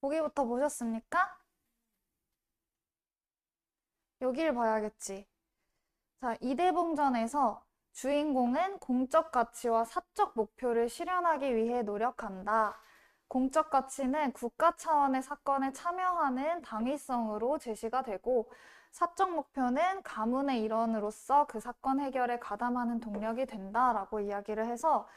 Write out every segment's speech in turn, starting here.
보기부터 보셨습니까? 여길 봐야겠지. 자, 이대봉전에서 주인공은 공적 가치와 사적 목표를 실현하기 위해 노력한다. 공적 가치는 국가 차원의 사건에 참여하는 당위성으로 제시가 되고, 사적 목표는 가문의 일원으로서 그 사건 해결에 가담하는 동력이 된다라고 이야기를 해서,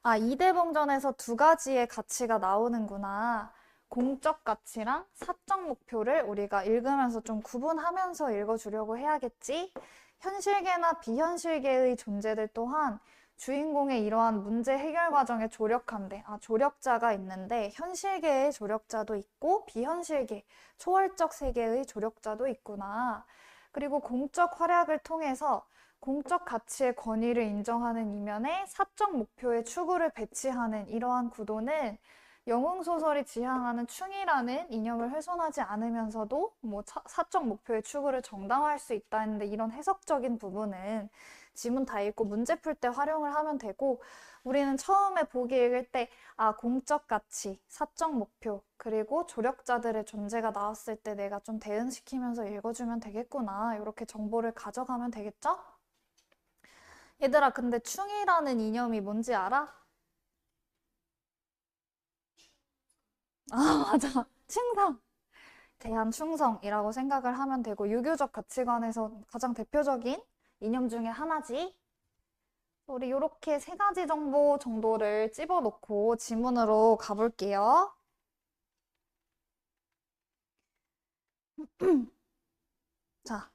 아, 이대봉전에서 두 가지의 가치가 나오는구나. 공적 가치랑 사적 목표를 우리가 읽으면서 좀 구분하면서 읽어주려고 해야겠지? 현실계나 비현실계의 존재들 또한 주인공의 이러한 문제 해결 과정에 조력한대. 아, 조력자가 있는데 현실계의 조력자도 있고 비현실계, 초월적 세계의 조력자도 있구나. 그리고 공적 활약을 통해서 공적 가치의 권위를 인정하는 이면에 사적 목표의 추구를 배치하는 이러한 구도는 영웅소설이 지향하는 충이라는 이념을 훼손하지 않으면서도 뭐 사적 목표의 추구를 정당화할 수 있다는데 이런 해석적인 부분은 지문 다 읽고 문제 풀 때 활용을 하면 되고 우리는 처음에 보기 읽을 때 아, 공적 가치, 사적 목표, 그리고 조력자들의 존재가 나왔을 때 내가 좀 대응시키면서 읽어주면 되겠구나. 이렇게 정보를 가져가면 되겠죠? 얘들아, 근데 충이라는 이념이 뭔지 알아? 아, 맞아. 충성. 대한 충성이라고 생각을 하면 되고, 유교적 가치관에서 가장 대표적인 이념 중에 하나지. 우리 이렇게 세 가지 정보 정도를 집어넣고 지문으로 가볼게요. 자,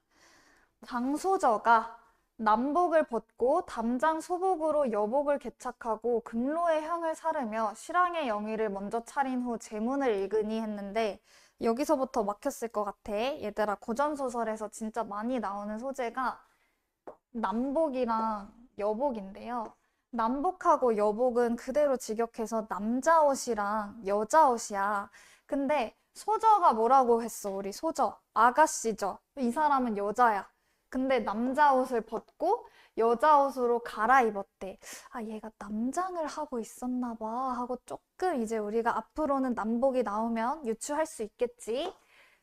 장소저가 남복을 벗고 담장 소복으로 여복을 개착하고 금로의 향을 사르며 실황의 영의를 먼저 차린 후 제문을 읽으니 했는데 여기서부터 막혔을 것 같아. 얘들아, 고전소설에서 진짜 많이 나오는 소재가 남복이랑 여복인데요. 남복하고 여복은 그대로 직역해서 남자 옷이랑 여자 옷이야. 근데 소저가 뭐라고 했어? 우리 소저. 아가씨죠. 이 사람은 여자야. 근데 남자 옷을 벗고 여자 옷으로 갈아입었대. 아, 얘가 남장을 하고 있었나 봐 하고 조금 이제 우리가 앞으로는 남복이 나오면 유추할 수 있겠지.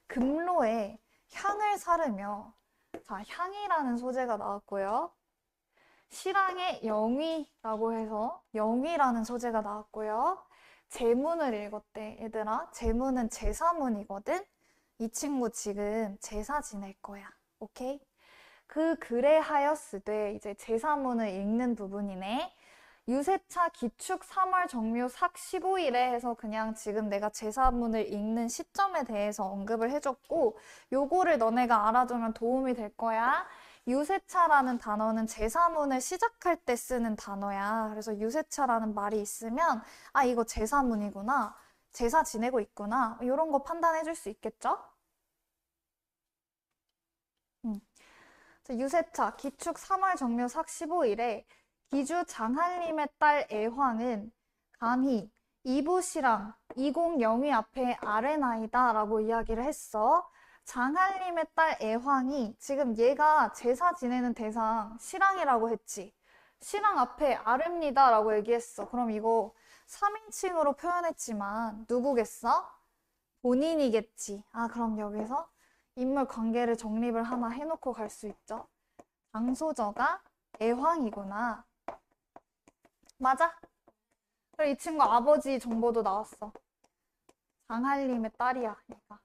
금로에 향을 사르며 자, 향이라는 소재가 나왔고요. 실황의 영위라고 해서 영위라는 소재가 나왔고요. 제문을 읽었대, 얘들아. 제문은 제사문이거든? 이 친구 지금 제사 지낼 거야. 오케이? 그 글에 하였으되 이제 제사문을 읽는 부분이네. 유세차 기축 3월 정묘 삭 15일에 해서 그냥 지금 내가 제사문을 읽는 시점에 대해서 언급을 해줬고 요거를 너네가 알아두면 도움이 될 거야. 유세차라는 단어는 제사문을 시작할 때 쓰는 단어야. 그래서 유세차라는 말이 있으면 아, 이거 제사문이구나. 제사 지내고 있구나. 이런 거 판단해 줄 수 있겠죠? 음. 유세차 기축 3월 정묘 삭 15일에 기주 장한림의 딸 애황은 감히 이부시랑 이공영위 앞에 아뢰나이다 라고 이야기를 했어. 장한림의 딸 애황이 지금 얘가 제사 지내는 대상 실랑이라고 했지. 실랑 앞에 아릅니다 라고 얘기했어. 그럼 이거 3인칭으로 표현했지만 누구겠어? 본인이겠지. 아, 그럼 여기서 인물 관계를 정립을 하나 해놓고 갈 수 있죠. 장소저가 애황이구나. 맞아? 그리고 이 친구 아버지 정보도 나왔어. 장한림의 딸이야, 얘가.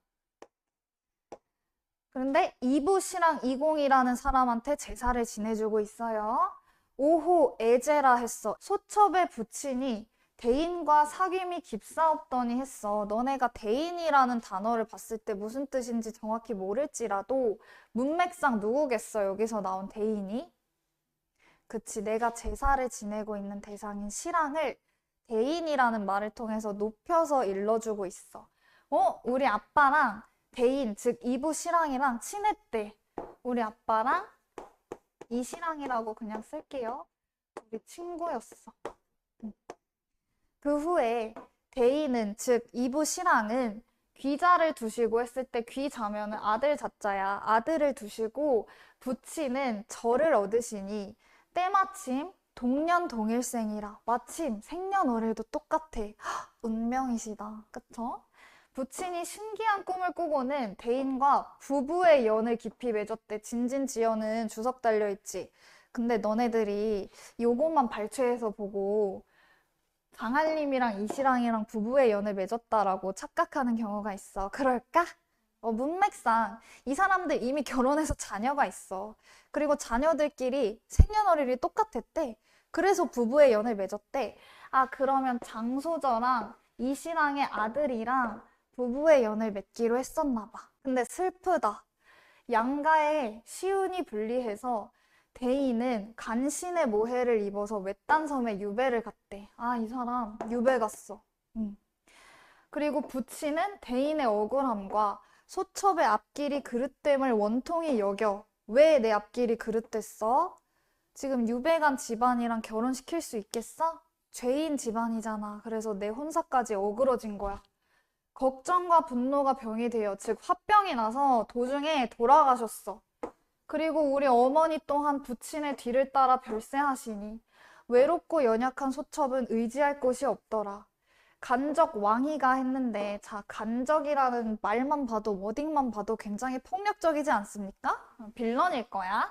그런데 이부시랑 이공이라는 사람한테 제사를 지내주고 있어요. 오호 애제라 했어. 소첩의 부친이 대인과 사귐이 깊사옵더니 했어. 너네가 대인이라는 단어를 봤을 때 무슨 뜻인지 정확히 모를지라도 문맥상 누구겠어, 여기서 나온 대인이? 그치, 내가 제사를 지내고 있는 대상인 신랑을 대인이라는 말을 통해서 높여서 일러주고 있어. 우리 아빠랑 대인, 즉 이부 신랑이랑 친했대. 우리 아빠랑 이 신랑이라고 그냥 쓸게요. 우리 친구였어. 그 후에 대인은, 즉 이부 신랑은 귀자를 두시고 했을 때 귀자면은 아들 자자야. 아들을 두시고 부치는 절을 얻으시니 때마침 동년 동일생이라 마침 생년월일도 똑같아. 헉, 운명이시다. 그쵸? 부친이 신기한 꿈을 꾸고는 대인과 부부의 연을 깊이 맺었대. 진진지어는 주석 달려있지. 근데 너네들이 요것만 발췌해서 보고 장한림이랑 이시랑이랑 부부의 연을 맺었다라고 착각하는 경우가 있어. 그럴까? 문맥상 이 사람들 이미 결혼해서 자녀가 있어. 그리고 자녀들끼리 생년월일이 똑같았대. 그래서 부부의 연을 맺었대. 아, 그러면 장소저랑 이시랑의 아들이랑 부부의 연을 맺기로 했었나 봐. 근데 슬프다. 양가의 시운이 불리해서 대인은 간신의 모해를 입어서 외딴 섬에 유배를 갔대. 아, 이 사람 유배 갔어. 응. 그리고 부친은 대인의 억울함과 소첩의 앞길이 그릇됨을 원통이 여겨. 왜 내 앞길이 그릇됐어? 지금 유배 간 집안이랑 결혼시킬 수 있겠어? 죄인 집안이잖아. 그래서 내 혼사까지 어그러진 거야. 걱정과 분노가 병이 되어, 즉 화병이 나서 도중에 돌아가셨어. 그리고 우리 어머니 또한 부친의 뒤를 따라 별세하시니 외롭고 연약한 소첩은 의지할 곳이 없더라. 간적 왕이가 했는데, 자, 간적이라는 말만 봐도, 워딩만 봐도 굉장히 폭력적이지 않습니까? 빌런일 거야.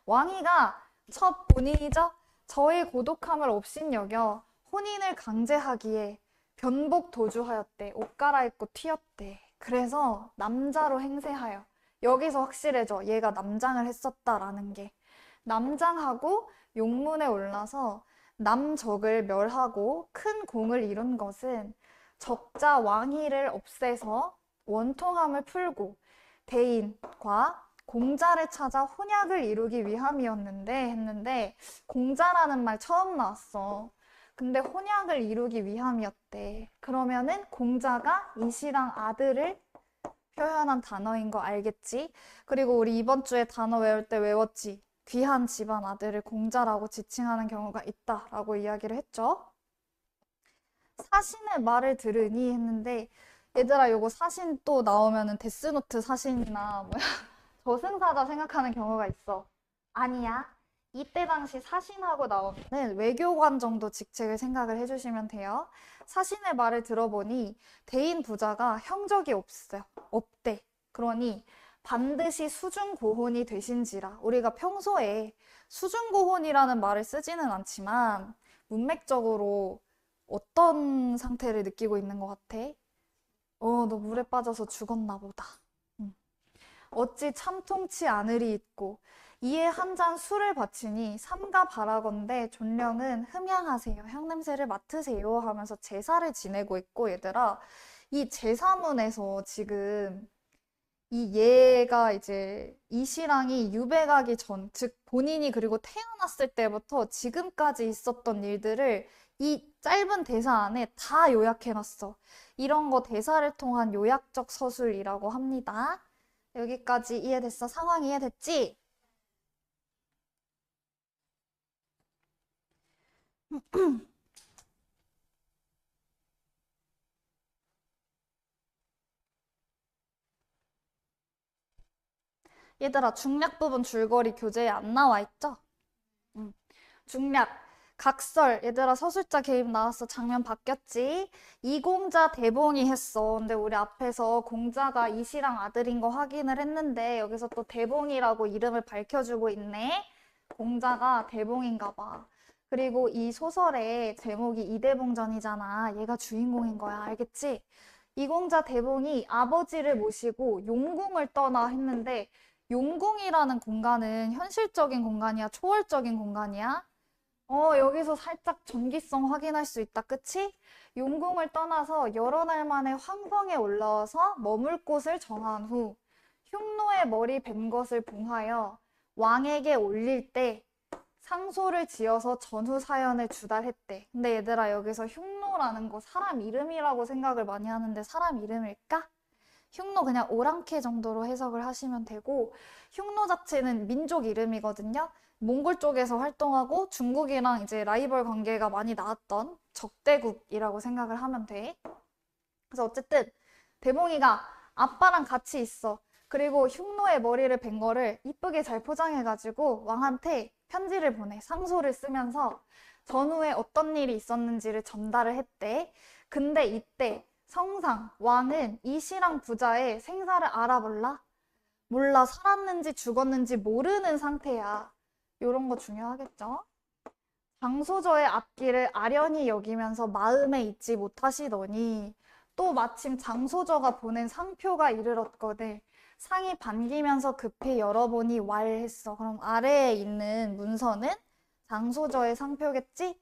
왕이가 첫 본인이죠? 저의 고독함을 업신여겨 혼인을 강제하기에 변복 도주하였대. 옷 갈아입고 튀었대. 그래서 남자로 행세하여. 여기서 확실해져. 얘가 남장을 했었다라는 게. 남장하고 용문에 올라서 남적을 멸하고 큰 공을 이룬 것은 적자 왕위를 없애서 원통함을 풀고 대인과 공자를 찾아 혼약을 이루기 위함이었는데 했는데, 공자라는 말 처음 나왔어. 근데 혼약을 이루기 위함이었대. 그러면은 공자가 이시랑 아들을 표현한 단어인 거 알겠지? 그리고 우리 이번 주에 단어 외울 때 외웠지? 귀한 집안 아들을 공자라고 지칭하는 경우가 있다라고 이야기를 했죠. 사신의 말을 들으니 했는데, 얘들아, 요거 사신 또 나오면은 데스노트 사신이나 뭐야 저승사자 생각하는 경우가 있어. 아니야. 이때 당시 사신하고 나오면은 외교관 정도 직책을 생각을 해주시면 돼요. 사신의 말을 들어보니 대인 부자가 형적이 없어요. 없대. 그러니 반드시 수중고혼이 되신지라. 우리가 평소에 수중고혼이라는 말을 쓰지는 않지만 문맥적으로 어떤 상태를 느끼고 있는 것 같아? 너 물에 빠져서 죽었나 보다. 어찌 참통치 않으리 있고 이에 한 잔 술을 바치니 삼가 바라건대 존령은 흠양하세요. 향냄새를 맡으세요 하면서 제사를 지내고 있고, 얘들아, 이 제사문에서 지금 이 얘가 이제 이시랑이 유배 가기 전, 즉 본인이 그리고 태어났을 때부터 지금까지 있었던 일들을 이 짧은 대사 안에 다 요약해놨어. 이런 거 대사를 통한 요약적 서술이라고 합니다. 여기까지 이해됐어? 상황 이해됐지? 얘들아, 중략 부분 줄거리 교재에 안 나와 있죠? 응. 중략, 각설. 얘들아, 서술자 개입 나왔어. 장면 바뀌었지? 이공자 대봉이 했어. 근데 우리 앞에서 공자가 이시랑 아들인 거 확인을 했는데 여기서 또 대봉이라고 이름을 밝혀주고 있네. 공자가 대봉인가 봐. 그리고 이 소설의 제목이 이대봉전이잖아. 얘가 주인공인 거야. 알겠지? 이공자 대봉이 아버지를 모시고 용궁을 떠나 했는데, 용궁이라는 공간은 현실적인 공간이야? 초월적인 공간이야? 여기서 살짝 전기성 확인할 수 있다. 그치? 용궁을 떠나서 여러 날 만에 황성에 올라와서 머물 곳을 정한 후 흉노의 머리 뱀 것을 봉하여 왕에게 올릴 때 상소를 지어서 전후 사연을 주달했대. 근데 얘들아, 여기서 흉노라는 거 사람 이름이라고 생각을 많이 하는데 사람 이름일까? 흉노 그냥 오랑캐 정도로 해석을 하시면 되고, 흉노 자체는 민족 이름이거든요. 몽골 쪽에서 활동하고 중국이랑 이제 라이벌 관계가 많이 나왔던 적대국이라고 생각을 하면 돼. 그래서 어쨌든 대봉이가 아빠랑 같이 있어. 그리고 흉노의 머리를 벤 거를 이쁘게 잘 포장해가지고 왕한테 편지를 보내. 상소를 쓰면서 전후에 어떤 일이 있었는지를 전달을 했대. 근데 이때 성상, 왕은 이 시랑 부자의 생사를 알아볼라? 몰라, 살았는지 죽었는지 모르는 상태야. 요런 거 중요하겠죠? 장소저의 앞길을 아련히 여기면서 마음에 잊지 못하시더니 또 마침 장소저가 보낸 상표가 이르렀거늘 상이 반기면서 급히 열어보니 왈했어. 그럼 아래에 있는 문서는 장소저의 상표겠지?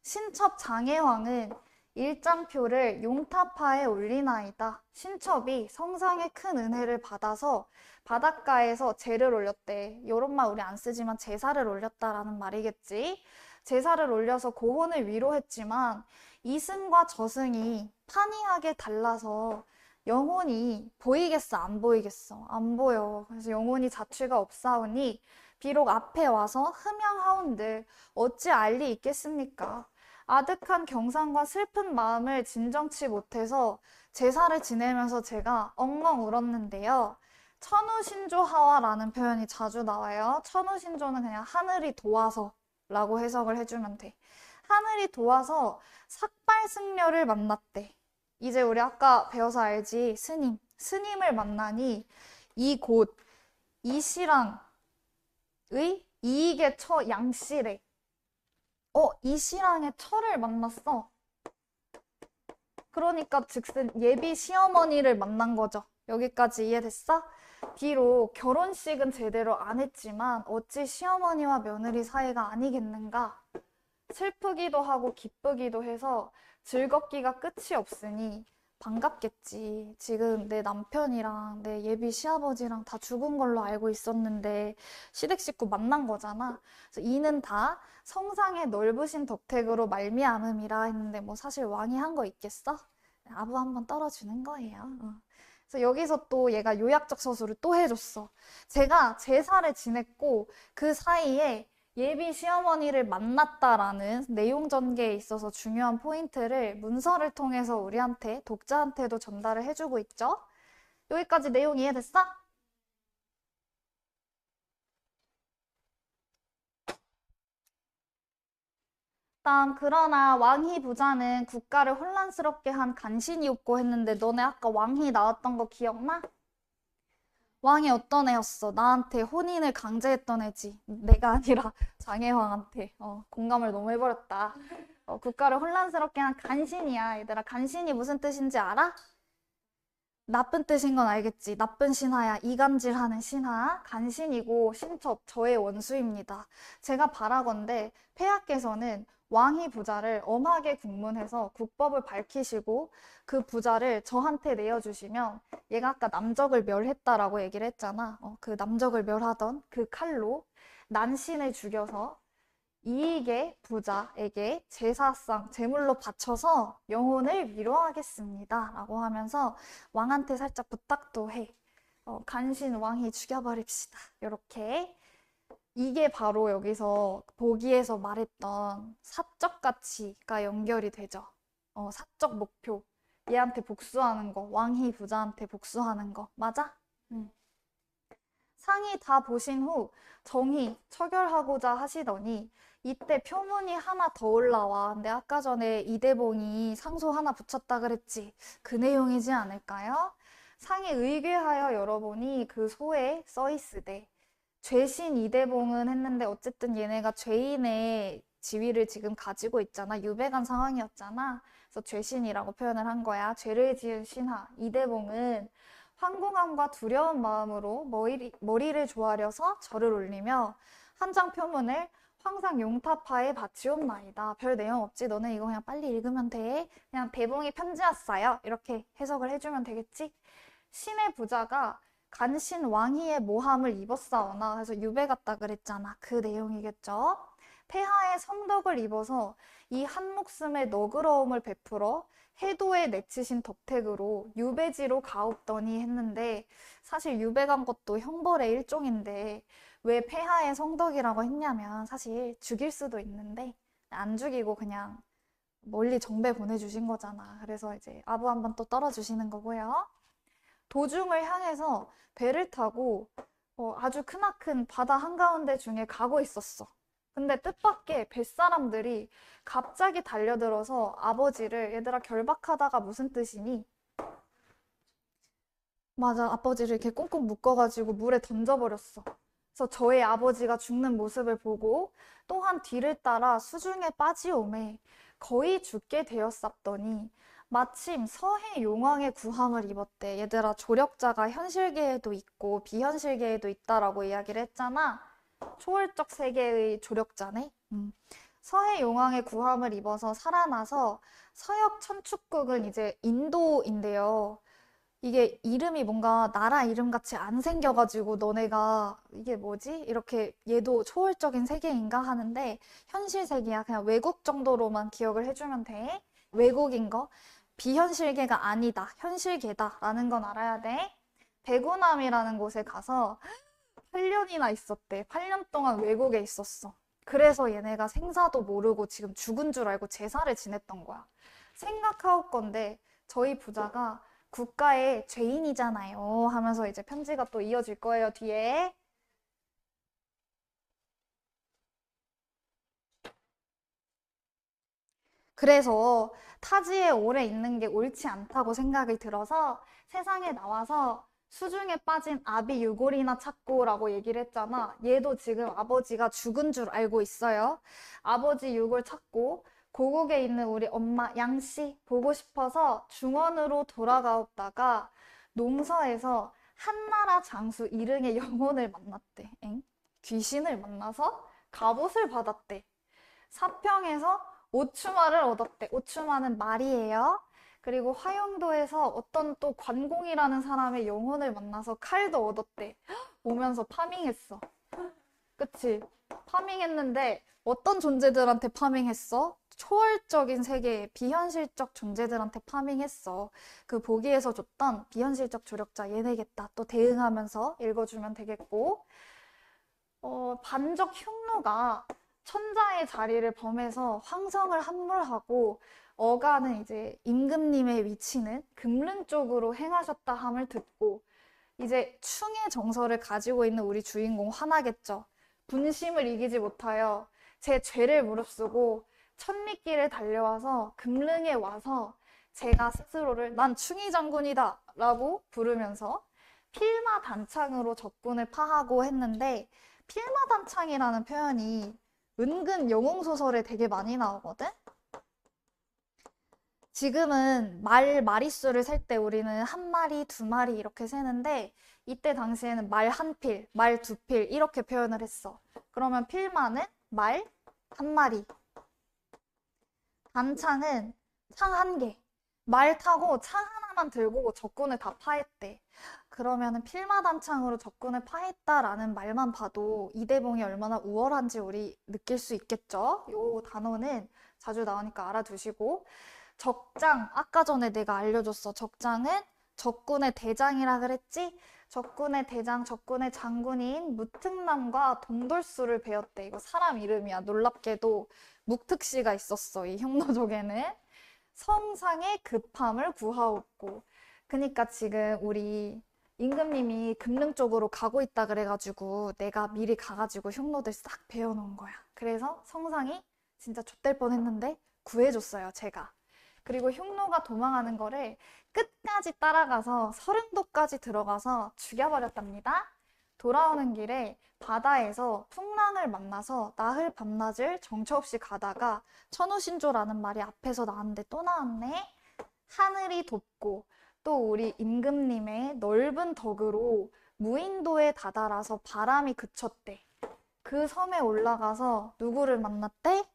신첩 장혜왕은 일장표를 용타파에 올리나이다. 신첩이 성상의 큰 은혜를 받아서 바닷가에서 제를 올렸대. 요런 말 우리 안 쓰지만 제사를 올렸다라는 말이겠지. 제사를 올려서 고혼을 위로했지만 이승과 저승이 판이하게 달라서 영혼이 보이겠어, 안 보이겠어? 안 보여. 그래서 영혼이 자취가 없사오니 비록 앞에 와서 흠양하온들 어찌 알 리 있겠습니까? 아득한 경상과 슬픈 마음을 진정치 못해서 제사를 지내면서 제가 엉엉 울었는데요. 천우신조하와라는 표현이 자주 나와요. 천우신조는 그냥 하늘이 도와서 라고 해석을 해주면 돼. 하늘이 도와서 삭발승려를 만났대. 이제 우리 아까 배워서 알지? 스님을 만나니 이곳 이시랑의 이익의 처 양씨래. 이시랑의 처를 만났어. 그러니까 즉슨 예비 시어머니를 만난 거죠. 여기까지 이해됐어? 비록 결혼식은 제대로 안 했지만 어찌 시어머니와 며느리 사이가 아니겠는가? 슬프기도 하고 기쁘기도 해서 즐겁기가 끝이 없으니 반갑겠지. 지금 내 남편이랑 내 예비 시아버지랑 다 죽은 걸로 알고 있었는데 시댁 식구 만난 거잖아. 그래서 이는 다 성상의 넓으신 덕택으로 말미암음이라 했는데 뭐 사실 왕이 한 거 있겠어? 아부 한번 떨어주는 거예요. 그래서 여기서 또 얘가 요약적 서술을 또 해줬어. 제가 제사를 지냈고 그 사이에 예비 시어머니를 만났다라는 내용 전개에 있어서 중요한 포인트를 문서를 통해서 우리한테, 독자한테도 전달을 해주고 있죠. 여기까지 내용 이해됐어? 다음, 그러나 왕희 부자는 국가를 혼란스럽게 한 간신이 없고 했는데 너네 아까 왕희 나왔던 거 기억나? 왕이 어떤 애였어? 나한테 혼인을 강제했던 애지. 내가 아니라 장혜왕한테. 공감을 너무 해버렸다. 국가를 혼란스럽게 한 간신이야. 얘들아, 간신이 무슨 뜻인지 알아? 나쁜 뜻인 건 알겠지. 나쁜 신하야. 이간질하는 신하. 간신이고 신첩, 저의 원수입니다. 제가 바라건대 폐하께서는 왕희 부자를 엄하게 국문해서 국법을 밝히시고 그 부자를 저한테 내어주시면 얘가 아까 남적을 멸했다라고 얘기를 했잖아. 그 남적을 멸하던 그 칼로 난신을 죽여서 이익의 부자에게 제사상, 제물로 바쳐서 영혼을 위로하겠습니다. 라고 하면서 왕한테 살짝 부탁도 해. 간신 왕이 죽여버립시다. 이렇게. 이게 바로 여기서 보기에서 말했던 사적 가치가 연결이 되죠. 사적 목표. 얘한테 복수하는 거. 왕희 부자한테 복수하는 거. 맞아? 상이 다 보신 후 정의 처결하고자 하시더니 이때 표문이 하나 더 올라와. 근데 아까 전에 이대봉이 상소 하나 붙였다 그랬지. 그 내용이지 않을까요? 상이 의궤하여 열어보니 그 소에 써있으되 죄신 이대봉은 했는데 어쨌든 얘네가 죄인의 지위를 지금 가지고 있잖아. 유배간 상황이었잖아. 그래서 죄신이라고 표현을 한 거야. 죄를 지은 신하 이대봉은 황궁함과 두려운 마음으로 머리를 조아려서 절을 올리며 한 장 표문을 황상 용타파에 바치옵나이다. 별 내용 없지. 너네 이거 그냥 빨리 읽으면 돼. 그냥 대봉이 편지 왔어요. 이렇게 해석을 해주면 되겠지? 신의 부자가 간신 왕희의 모함을 입었사오나 해서 유배 갔다 그랬잖아. 그 내용이겠죠? 폐하의 성덕을 입어서 이 한 목숨의 너그러움을 베풀어 해도에 내치신 덕택으로 유배지로 가옵더니 했는데 사실 유배 간 것도 형벌의 일종인데 왜 폐하의 성덕이라고 했냐면 사실 죽일 수도 있는데 안 죽이고 그냥 멀리 정배 보내주신 거잖아. 그래서 이제 아부 한번 또 떨어주시는 거고요. 도중을 향해서 배를 타고 아주 크나큰 바다 한가운데 중에 가고 있었어. 근데 뜻밖의 뱃사람들이 갑자기 달려들어서 아버지를 얘들아 결박하다가 무슨 뜻이니? 맞아, 아버지를 이렇게 꽁꽁 묶어가지고 물에 던져버렸어. 그래서 저의 아버지가 죽는 모습을 보고 또한 뒤를 따라 수중에 빠지오매 거의 죽게 되었sap더니 마침 서해 용왕의 구함을 입었대. 얘들아, 조력자가 현실계에도 있고 비현실계에도 있다라고 이야기를 했잖아. 초월적 세계의 조력자네. 서해 용왕의 구함을 입어서 살아나서 서역 천축국은 이제 인도인데요. 이게 이름이 뭔가 나라 이름 같이 안 생겨가지고 너네가 이게 뭐지? 이렇게 얘도 초월적인 세계인가 하는데 현실 세계야. 그냥 외국 정도로만 기억을 해주면 돼. 외국인 거. 비현실계가 아니다. 현실계다. 라는 건 알아야 돼. 대구남이라는 곳에 가서 8년이나 있었대. 8년 동안 외국에 있었어. 그래서 얘네가 생사도 모르고 지금 죽은 줄 알고 제사를 지냈던 거야. 생각하올 건데 저희 부자가 국가의 죄인이잖아요 하면서 이제 편지가 또 이어질 거예요, 뒤에. 그래서 타지에 오래 있는 게 옳지 않다고 생각이 들어서 세상에 나와서 수중에 빠진 아비 유골이나 찾고라고 얘기를 했잖아. 얘도 지금 아버지가 죽은 줄 알고 있어요. 아버지 유골 찾고 고국에 있는 우리 엄마 양씨 보고 싶어서 중원으로 돌아가옵다가 농서에서 한나라 장수 일흥의 영혼을 만났대. 엥? 귀신을 만나서 갑옷을 받았대. 사평에서 오추마를 얻었대. 오추마는 말이에요. 그리고 화영도에서 어떤 또 관공이라는 사람의 영혼을 만나서 칼도 얻었대. 오면서 파밍했어. 그치? 파밍했는데 어떤 존재들한테 파밍했어? 초월적인 세계의 비현실적 존재들한테 파밍했어. 그 보기에서 줬던 비현실적 조력자 얘네겠다. 또 대응하면서 읽어주면 되겠고. 반적 흉노가 천자의 자리를 범해서 황성을 함몰하고 어가는 이제 임금님의 위치는 금릉 쪽으로 행하셨다 함을 듣고 이제 충의 정서를 가지고 있는 우리 주인공 화나겠죠. 분심을 이기지 못하여 제 죄를 무릅쓰고 천리길을 달려와서 금릉에 와서 제가 스스로를 난 충의 장군이다 라고 부르면서 필마 단창으로 적군을 파하고 했는데 필마 단창이라는 표현이 은근 영웅소설에 되게 많이 나오거든? 지금은 마리수를 셀 때 우리는 한 마리, 두 마리 이렇게 세는데 이때 당시에는 말 한 필, 말 두 필 이렇게 표현을 했어. 그러면 필마는 말 한 마리, 단창은 창 한 개, 말 타고 창 하나만 들고 적군을 다 파했대. 그러면은 필마단창으로 적군을 파했다라는 말만 봐도 이대봉이 얼마나 우월한지 우리 느낄 수 있겠죠? 요 단어는 자주 나오니까 알아두시고 적장, 아까 전에 내가 알려줬어. 적장은 적군의 대장이라 그랬지? 적군의 대장, 적군의 장군인 무특남과 동돌수를 배웠대. 이거 사람 이름이야. 놀랍게도 묵특씨가 있었어. 이 흉노족에는. 성상의 급함을 구하옵고. 그니까 지금 우리 임금님이 금릉 쪽으로 가고 있다 그래가지고 내가 미리 가가지고 흉노들 싹 배워놓은 거야. 그래서 성상이 진짜 좆될 뻔했는데 구해줬어요, 제가. 그리고 흉노가 도망하는 거를 끝까지 따라가서 서른도까지 들어가서 죽여버렸답니다. 돌아오는 길에 바다에서 풍랑을 만나서 나흘 밤낮을 정처 없이 가다가 천우신조라는 말이 앞에서 나왔는데 또 나왔네. 하늘이 돋고 또 우리 임금님의 넓은 덕으로 무인도에 다다라서 바람이 그쳤대. 그 섬에 올라가서 누구를 만났대?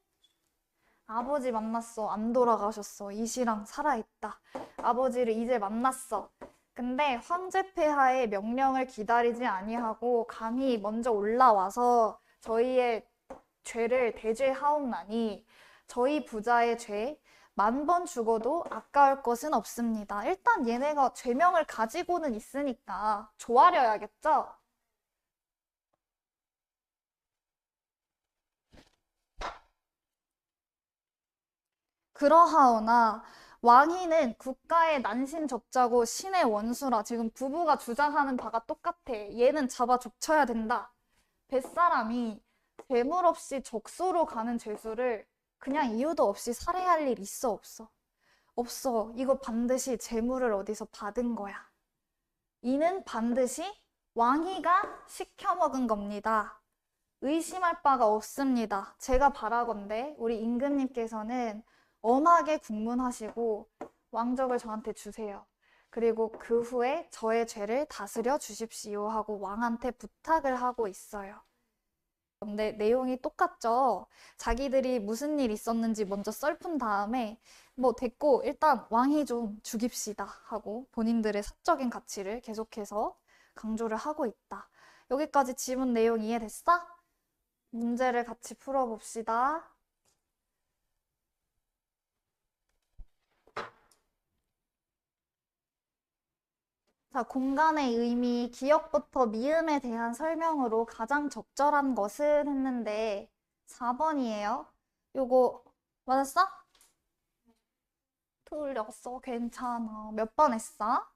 아버지 만났어. 안 돌아가셨어. 이시랑 살아있다. 아버지를 이제 만났어. 근데 황제폐하의 명령을 기다리지 아니하고 감히 먼저 올라와서 저희의 죄를 대죄하옵나니 저희 부자의 죄 10,000번 죽어도 아까울 것은 없습니다. 일단 얘네가 죄명을 가지고는 있으니까 조아려야겠죠? 그러하오나 왕희는 국가의 난신접자고 신의 원수라. 지금 부부가 주장하는 바가 똑같아. 얘는 잡아 족쳐야 된다. 뱃사람이 재물 없이 적소로 가는 죄수를 그냥 이유도 없이 살해할 일 있어, 없어? 없어. 이거 반드시 재물을 어디서 받은 거야. 이는 반드시 왕이가 시켜먹은 겁니다. 의심할 바가 없습니다. 제가 바라건대 우리 임금님께서는 엄하게 국문하시고 왕적을 저한테 주세요. 그리고 그 후에 저의 죄를 다스려 주십시오 하고 왕한테 부탁을 하고 있어요. 근데 내용이 똑같죠? 자기들이 무슨 일 있었는지 먼저 썰푼 다음에 뭐 됐고 일단 왕이 좀 죽입시다 하고 본인들의 사적인 가치를 계속해서 강조를 하고 있다. 여기까지 지문 내용 이해됐어? 문제를 같이 풀어봅시다. 자, 공간의 의미, 기억부터 미음에 대한 설명으로 가장 적절한 것은 했는데 4번이에요. 요거 맞았어? 틀렸어. 괜찮아. 몇 번 했어?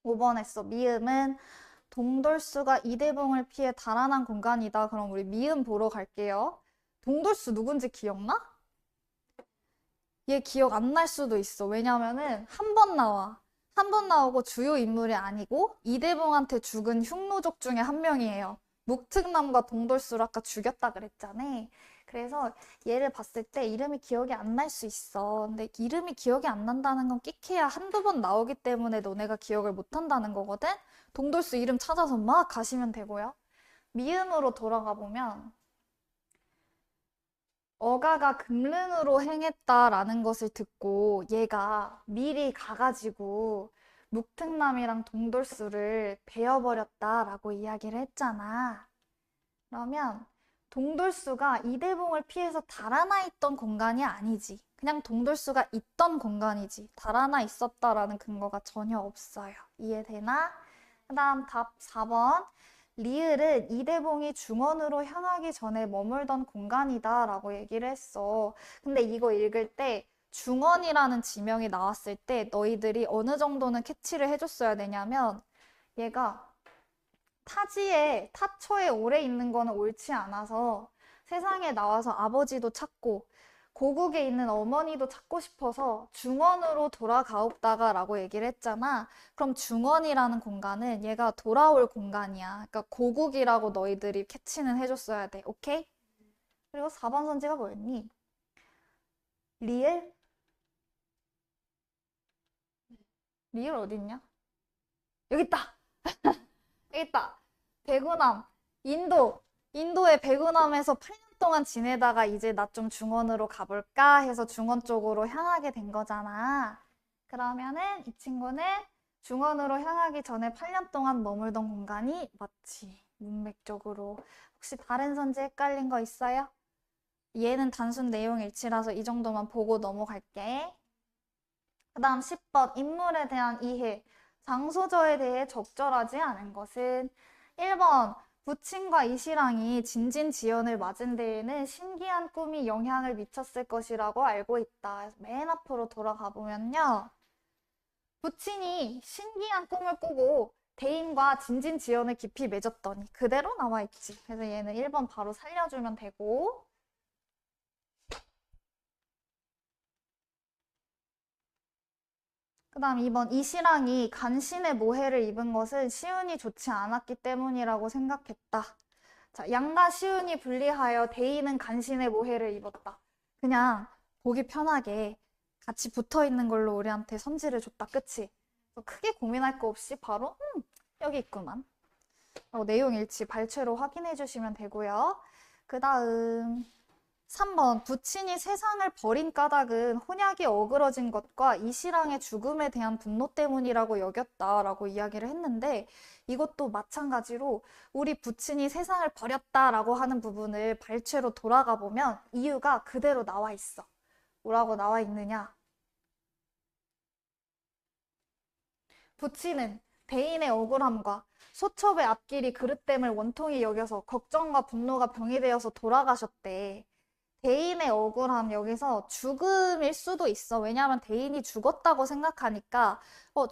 5번 했어. 미음은 동돌수가 이대봉을 피해 달아난 공간이다. 그럼 우리 미음 보러 갈게요. 동돌수 누군지 기억나? 얘 기억 안 날 수도 있어. 왜냐면은 한 번 나와. 한 번 나오고 주요 인물이 아니고 이대봉한테 죽은 흉노족 중에 한 명이에요. 묵특남과 동돌수를 아까 죽였다 그랬잖아. 그래서 얘를 봤을 때 이름이 기억이 안 날 수 있어. 근데 이름이 기억이 안 난다는 건 끽해야 한두 번 나오기 때문에 너네가 기억을 못 한다는 거거든? 동돌수 이름 찾아서 막 가시면 되고요. 미음으로 돌아가 보면 어가가 금릉으로 행했다라는 것을 듣고 얘가 미리 가가지고 묵특남이랑 동돌수를 베어버렸다라고 이야기를 했잖아. 그러면 동돌수가 이대봉을 피해서 달아나 있던 공간이 아니지. 그냥 동돌수가 있던 공간이지. 달아나 있었다라는 근거가 전혀 없어요. 이해되나? 그 다음 답 4번. 리을은 이대봉이 중원으로 향하기 전에 머물던 공간이다 라고 얘기를 했어. 근데 이거 읽을 때 중원이라는 지명이 나왔을 때 너희들이 어느 정도는 캐치를 해줬어야 되냐면 얘가 타지에 타처에 오래 있는 거는 옳지 않아서 세상에 나와서 아버지도 찾고 고국에 있는 어머니도 찾고 싶어서 중원으로 돌아가옵다가 라고 얘기를 했잖아. 그럼 중원이라는 공간은 얘가 돌아올 공간이야. 그러니까 고국이라고 너희들이 캐치는 해줬어야 돼. 오케이? 그리고 4번 선지가 뭐였니? 리을? 리을 어딨냐? 여기 있다! 여기 있다! 배구남, 인도의 배구남에서 8년 동안 지내다가 이제 나 좀 중원으로 가볼까 해서 중원 쪽으로 향하게 된 거잖아. 그러면은 이 친구는 중원으로 향하기 전에 8년 동안 머물던 공간이 맞지. 문맥적으로. 혹시 다른 선지 헷갈린 거 있어요? 얘는 단순 내용 일치라서 이 정도만 보고 넘어갈게. 그 다음 10번 인물에 대한 이해. 장소저에 대해 적절하지 않은 것은 1번 부친과 이시랑이 진진지연을 맞은 데에는 신기한 꿈이 영향을 미쳤을 것이라고 알고 있다. 맨 앞으로 돌아가 보면요. 부친이 신기한 꿈을 꾸고 대인과 진진지연을 깊이 맺었더니 그대로 나와 있지. 그래서 얘는 1번 바로 살려주면 되고 그 다음 2번 이시랑이 간신의 모해를 입은 것은 시운이 좋지 않았기 때문이라고 생각했다. 자, 양가 시운이 불리하여 대인은 간신의 모해를 입었다. 그냥 보기 편하게 같이 붙어 있는 걸로 우리한테 선지를 줬다. 그치? 크게 고민할 거 없이 바로 여기 있구만. 내용 일치 발췌로 확인해 주시면 되고요. 그 다음 3번 부친이 세상을 버린 까닭은 혼약이 어그러진 것과 이시랑의 죽음에 대한 분노 때문이라고 여겼다라고 이야기를 했는데 이것도 마찬가지로 우리 부친이 세상을 버렸다라고 하는 부분을 발췌로 돌아가 보면 이유가 그대로 나와 있어. 뭐라고 나와 있느냐? 부친은 대인의 억울함과 소첩의 앞길이 그릇됨을 원통이 여겨서 걱정과 분노가 병이 되어서 돌아가셨대. 대인의 억울함 여기서 죽음일 수도 있어. 왜냐하면 대인이 죽었다고 생각하니까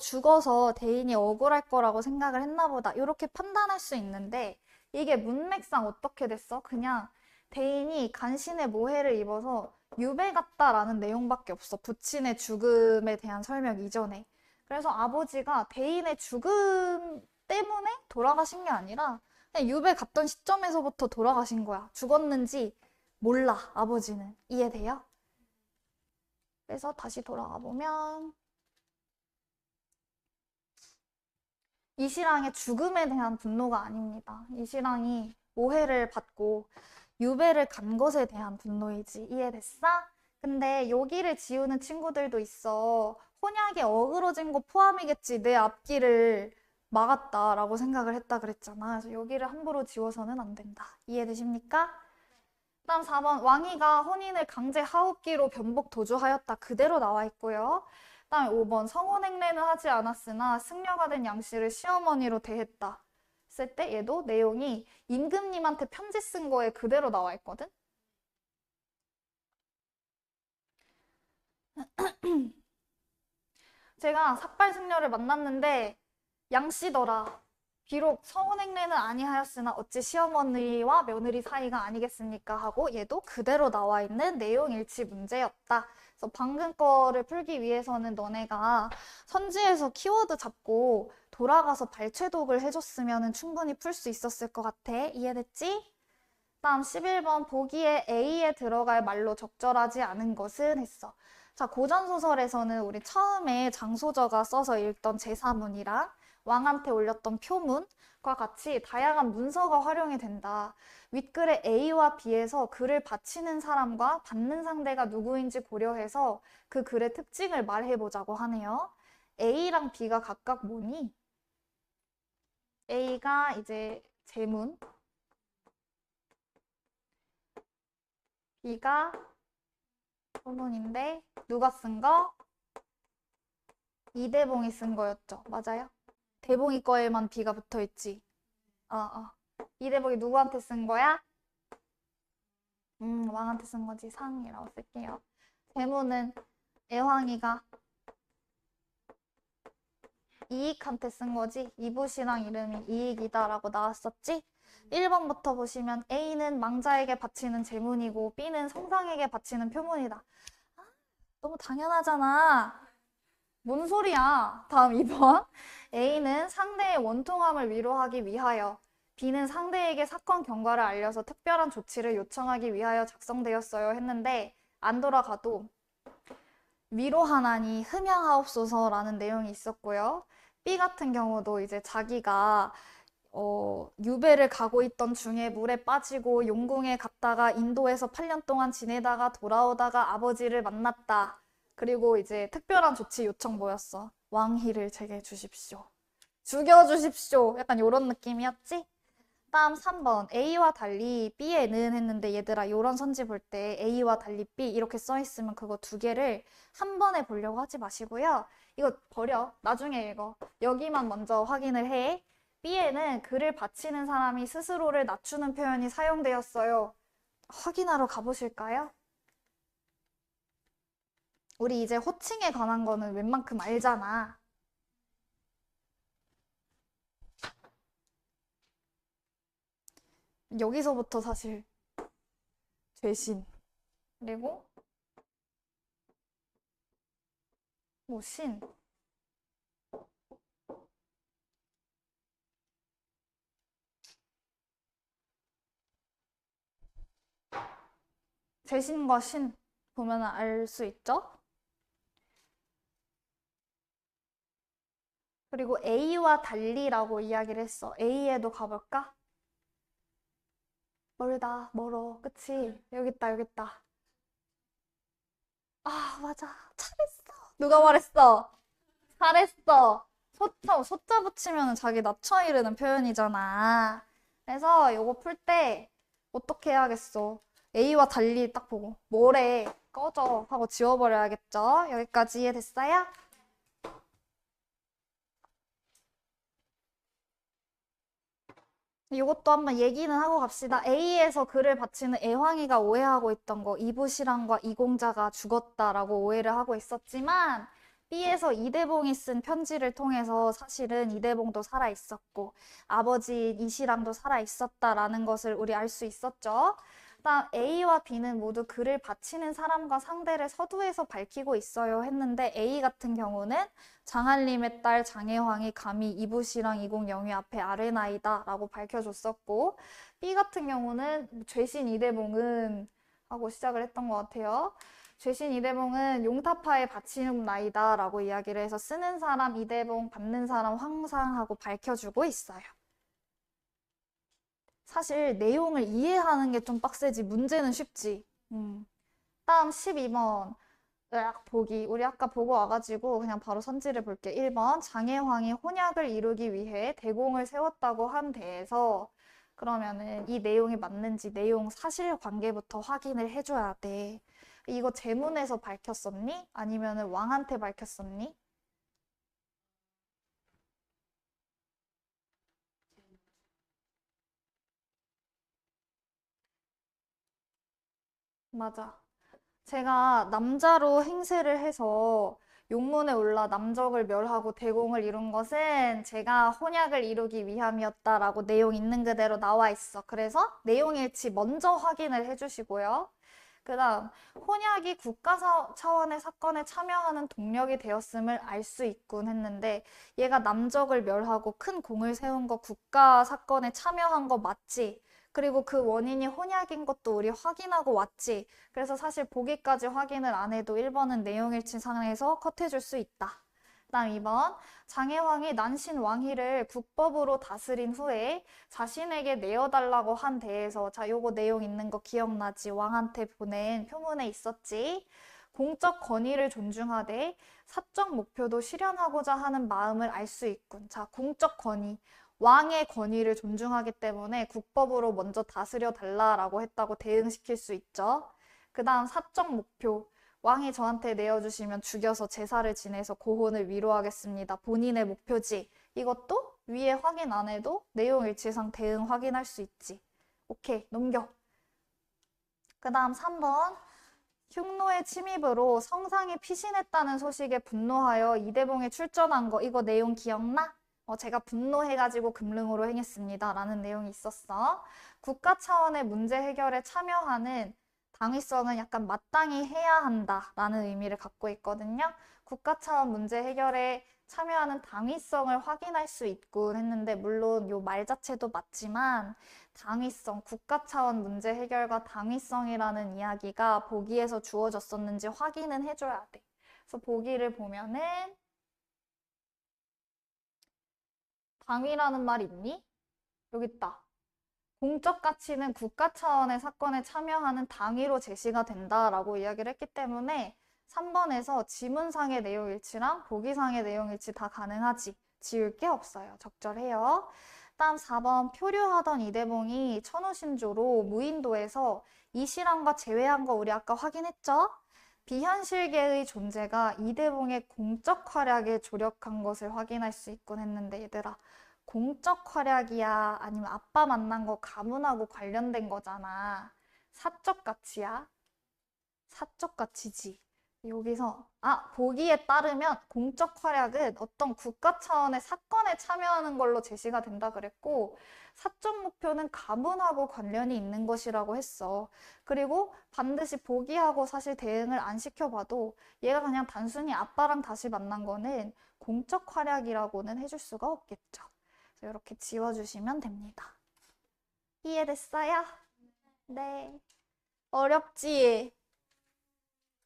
죽어서 대인이 억울할 거라고 생각을 했나 보다. 이렇게 판단할 수 있는데 이게 문맥상 어떻게 됐어? 그냥 대인이 간신의 모해를 입어서 유배갔다라는 내용밖에 없어. 부친의 죽음에 대한 설명 이전에. 그래서 아버지가 대인의 죽음 때문에 돌아가신 게 아니라 그냥 유배 갔던 시점에서부터 돌아가신 거야. 죽었는지 몰라, 아버지는. 이해돼요? 그래서 다시 돌아가 보면 이시랑의 죽음에 대한 분노가 아닙니다. 이시랑이 오해를 받고 유배를 간 것에 대한 분노이지. 이해됐어? 근데 여기를 지우는 친구들도 있어. 혼약이 어그러진 거 포함이겠지. 내 앞길을 막았다라고 생각을 했다 그랬잖아. 그래서 여기를 함부로 지워서는 안 된다. 이해되십니까? 다음 4번 왕이가 혼인을 강제 하옵기로 변복 도주하였다. 그대로 나와 있고요. 다음에 5번 성혼행례는 하지 않았으나 승려가 된 양씨를 시어머니로 대했다. 했을 때 얘도 내용이 임금님한테 편지 쓴 거에 그대로 나와 있거든. 제가 삭발 승려를 만났는데 양씨더라. 비록 성혼행례는 아니하였으나 어찌 시어머니와 며느리 사이가 아니겠습니까? 하고 얘도 그대로 나와 있는 내용 일치 문제였다. 그래서 방금 거를 풀기 위해서는 너네가 선지에서 키워드 잡고 돌아가서 발췌독을 해줬으면 충분히 풀 수 있었을 것 같아. 이해됐지? 다음 11번 보기에 A에 들어갈 말로 적절하지 않은 것은 했어. 자, 고전소설에서는 우리 처음에 장소저가 써서 읽던 제사문이랑 왕한테 올렸던 표문과 같이 다양한 문서가 활용이 된다. 윗글의 A와 B에서 글을 바치는 사람과 받는 상대가 누구인지 고려해서 그 글의 특징을 말해보자고 하네요. A랑 B가 각각 뭐니? A가 이제 제문, B가 표문인데 누가 쓴 거? 이대봉이 쓴 거였죠. 맞아요? 대봉이 거에만 B가 붙어있지. 이대봉이 누구한테 쓴 거야? 왕한테 쓴 거지. 상이라고 쓸게요. 제문은 애황이가 이익한테 쓴 거지. 이붓이랑 이름이 이익이다라고 나왔었지. 1번부터 보시면 A는 망자에게 바치는 제문이고 B는 성상에게 바치는 표문이다. 너무 당연하잖아. 뭔 소리야. 다음 2번. A는 상대의 원통함을 위로하기 위하여, B는 상대에게 사건 경과를 알려서 특별한 조치를 요청하기 위하여 작성되었어요 했는데 안 돌아가도 위로하나니 흠양하옵소서라는 내용이 있었고요. B 같은 경우도 이제 자기가 유배를 가고 있던 중에 물에 빠지고 용궁에 갔다가 인도에서 8년 동안 지내다가 돌아오다가 아버지를 만났다. 그리고 이제 특별한 조치 요청 뭐였어? 왕희를 제게 주십시오. 죽여주십시오. 약간 이런 느낌이었지? 다음 3번 A와 달리 B에는 했는데 얘들아 이런 선지 볼 때 A와 달리 B 이렇게 써 있으면 그거 두 개를 한 번에 보려고 하지 마시고요. 이거 버려. 나중에 읽어. 여기만 먼저 확인을 해. B에는 글을 바치는 사람이 스스로를 낮추는 표현이 사용되었어요. 확인하러 가보실까요? 우리 이제 호칭에 관한 거는 웬만큼 알잖아. 여기서부터 사실 죄신 그리고 신 죄신과 신 보면 알 수 있죠? 그리고 A와 달리라고 이야기를 했어. A에도 가볼까? 멀다, 멀어. 그치? 여기 있다, 여기 있다. 아, 맞아. 잘했어. 누가 말했어? 잘했어. 소자 붙이면 자기 낮춰 이르는 표현이잖아. 그래서 요거 풀 때 어떻게 해야겠어? A와 달리 딱 보고 뭐래? 꺼져 하고 지워버려야겠죠? 여기까지 이해됐어요? 이것도 한번 얘기는 하고 갑시다. A에서 글을 바치는 애황이가 오해하고 있던 거, 이붓이랑과 이공자가 죽었다라고 오해를 하고 있었지만 B에서 이대봉이 쓴 편지를 통해서 사실은 이대봉도 살아 있었고 아버지인 이시랑도 살아 있었다라는 것을 우리 알 수 있었죠. 그다음 A와 B는 모두 글을 바치는 사람과 상대를 서두에서 밝히고 있어요 했는데 A 같은 경우는 장한림의 딸 장혜황이 감히 이부시랑 이공영위 앞에 아뢰나이다 라고 밝혀줬었고 B 같은 경우는 죄신 이대봉은 하고 시작을 했던 것 같아요. 죄신 이대봉은 용타파에 바치는 나이다 라고 이야기를 해서 쓰는 사람 이대봉, 받는 사람 황상하고 밝혀주고 있어요. 사실 내용을 이해하는 게 좀 빡세지 문제는 쉽지. 다음 12번 보기. 우리 아까 보고 와가지고 그냥 바로 선지를 볼게. 1번 장혜황이 혼약을 이루기 위해 대공을 세웠다고 한 데에서 그러면은 이 내용이 맞는지 내용 사실관계부터 확인을 해줘야 돼. 이거 제문에서 밝혔었니? 아니면은 왕한테 밝혔었니? 맞아. 제가 남자로 행세를 해서 용문에 올라 남적을 멸하고 대공을 이룬 것은 제가 혼약을 이루기 위함이었다라고 내용 있는 그대로 나와 있어. 그래서 내용일치 먼저 확인을 해주시고요. 그 다음, 혼약이 국가 차원의 사건에 참여하는 동력이 되었음을 알 수 있군 했는데 얘가 남적을 멸하고 큰 공을 세운 거 국가 사건에 참여한 거 맞지? 그리고 그 원인이 혼약인 것도 우리 확인하고 왔지. 그래서 사실 보기까지 확인을 안 해도 1번은 내용일치상에서 컷해줄 수 있다. 그다음 2번 장혜황이 난신 왕위를 국법으로 다스린 후에 자신에게 내어달라고 한 데에서 자 요거 내용 있는 거 기억나지? 왕한테 보낸 표문에 있었지. 공적 권위를 존중하되 사적 목표도 실현하고자 하는 마음을 알 수 있군. 자, 공적 권위. 왕의 권위를 존중하기 때문에 국법으로 먼저 다스려 달라라고 했다고 대응시킬 수 있죠. 그 다음 사적 목표. 왕이 저한테 내어주시면 죽여서 제사를 지내서 고혼을 위로하겠습니다. 본인의 목표지. 이것도 위에 확인 안 해도 내용 일치상 대응 확인할 수 있지. 오케이, 넘겨. 그 다음 3번. 흉노의 침입으로 성상이 피신했다는 소식에 분노하여 이대봉에 출전한 거 이거 내용 기억나? 제가 분노해가지고 금릉으로 행했습니다. 라는 내용이 있었어. 국가 차원의 문제 해결에 참여하는 당위성은 약간 마땅히 해야 한다 라는 의미를 갖고 있거든요. 국가 차원 문제 해결에 참여하는 당위성을 확인할 수 있군 했는데 물론 요 말 자체도 맞지만 당위성, 국가 차원 문제 해결과 당위성이라는 이야기가 보기에서 주어졌었는지 확인은 해줘야 돼. 그래서 보기를 보면은 당위라는 말 있니? 여기 있다. 공적 가치는 국가 차원의 사건에 참여하는 당위로 제시가 된다라고 이야기를 했기 때문에 3번에서 지문상의 내용 일치랑 보기상의 내용 일치 다 가능하지. 지울 게 없어요. 적절해요. 다음 4번 표류하던 이대봉이 천우신조로 무인도에서 이시랑과 제외한 거 우리 아까 확인했죠? 비현실계의 존재가 이대봉의 공적 활약에 조력한 것을 확인할 수 있군 했는데 얘들아 공적 활약이야? 아니면 아빠 만난 거 가문하고 관련된 거잖아. 사적 가치야? 사적 가치지. 여기서 보기에 따르면 공적 활약은 어떤 국가 차원의 사건에 참여하는 걸로 제시가 된다 그랬고 사적 목표는 가문하고 관련이 있는 것이라고 했어. 그리고 반드시 보기하고 사실 대응을 안 시켜봐도 얘가 그냥 단순히 아빠랑 다시 만난 거는 공적 활약이라고는 해줄 수가 없겠죠. 이렇게 지워주시면 됩니다. 이해됐어요? 네. 어렵지?